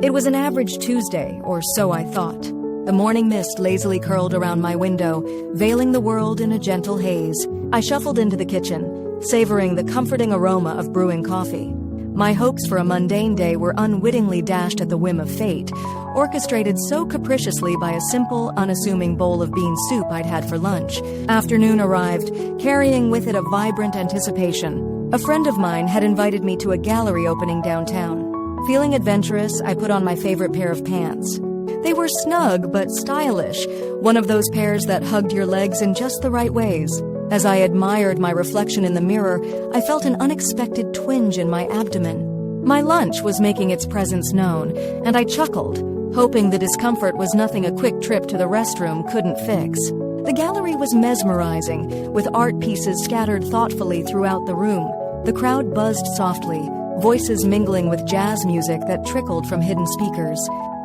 It was an average Tuesday, or so I thought. The morning mist lazily curled around my window, veiling the world in a gentle haze. I shuffled into the kitchen, savoring the comforting aroma of brewing coffee. My hopes for a mundane day were unwittingly dashed at the whim of fate, orchestrated so capriciously by a simple, unassuming bowl of bean soup I'd had for lunch. Afternoon arrived, carrying with it a vibrant anticipation. A friend of mine had invited me to a gallery opening downtown. Feeling adventurous, I put on my favorite pair of pants. They were snug but stylish, one of those pairs that hugged your legs in just the right ways. As I admired my reflection in the mirror, I felt an unexpected twinge in my abdomen. My lunch was making its presence known, and I chuckled, hoping the discomfort was nothing a quick trip to the restroom couldn't fix. The gallery was mesmerizing, with art pieces scattered thoughtfully throughout the room. The crowd buzzed softly, voices mingling with jazz music that trickled from hidden speakers.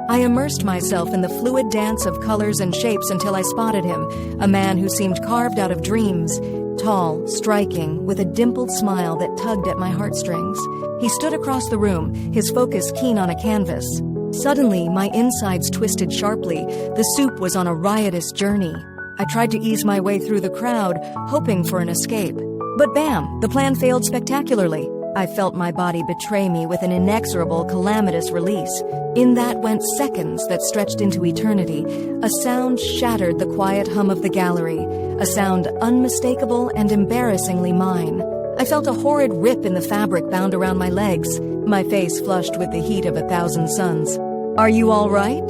I immersed myself in the fluid dance of colors and shapes until I spotted him, a man who seemed carved out of dreams. Tall, striking, with a dimpled smile that tugged at my heartstrings. He stood across the room, his focus keen on a canvas. Suddenly, my insides twisted sharply. The soup was on a riotous journey. I tried to ease my way through the crowd, hoping for an escape. But bam, the plan failed spectacularly. I felt my body betray me with an inexorable, calamitous release. In that went seconds that stretched into eternity. A sound shattered the quiet hum of the gallery, a sound unmistakable and embarrassingly mine. I felt a horrid rip in the fabric bound around my legs, my face flushed with the heat of 1,000 suns. "Are you all right?"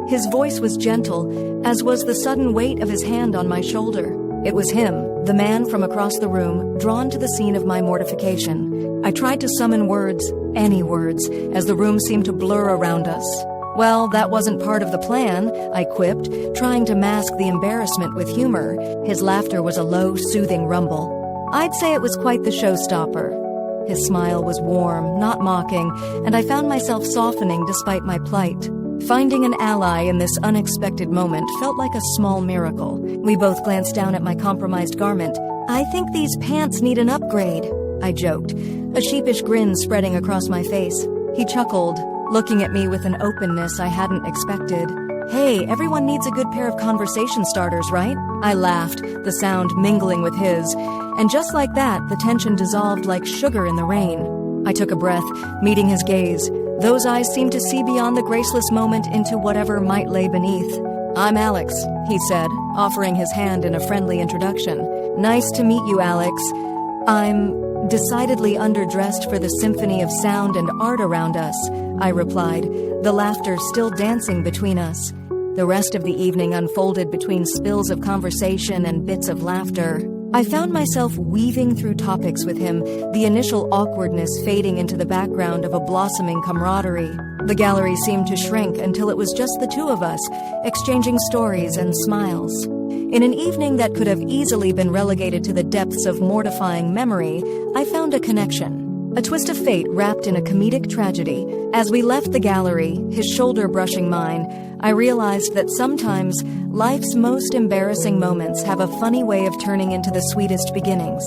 His voice was gentle, as was the sudden weight of his hand on my shoulder. It was him, the man from across the room, drawn to the scene of my mortification. I tried to summon words, any words, as the room seemed to blur around us. "Well, that wasn't part of the plan," I quipped, trying to mask the embarrassment with humor. His laughter was a low, soothing rumble. "I'd say it was quite the showstopper." His smile was warm, not mocking, and I found myself softening despite my plight. Finding an ally in this unexpected moment felt like a small miracle. We both glanced down at my compromised garment. "I think these pants need an upgrade," I joked, a sheepish grin spreading across my face. He chuckled, looking at me with an openness I hadn't expected. "Hey, everyone needs a good pair of conversation starters, right?" I laughed, the sound mingling with his, and just like that, the tension dissolved like sugar in the rain. I took a breath, meeting his gaze. Those eyes seemed to see beyond the graceless moment into whatever might lay beneath. "I'm Alex," he said, offering his hand in a friendly introduction. "Nice to meet you, Alex. I'm decidedly underdressed for the symphony of sound and art around us," I replied, the laughter still dancing between us. The rest of the evening unfolded between spills of conversation and bits of laughter. I found myself weaving through topics with him, the initial awkwardness fading into the background of a blossoming camaraderie. The gallery seemed to shrink until it was just the two of us, exchanging stories and smiles. In an evening that could have easily been relegated to the depths of mortifying memory, I found a connection. A twist of fate wrapped in a comedic tragedy. As we left the gallery, his shoulder brushing mine, I realized that sometimes life's most embarrassing moments have a funny way of turning into the sweetest beginnings.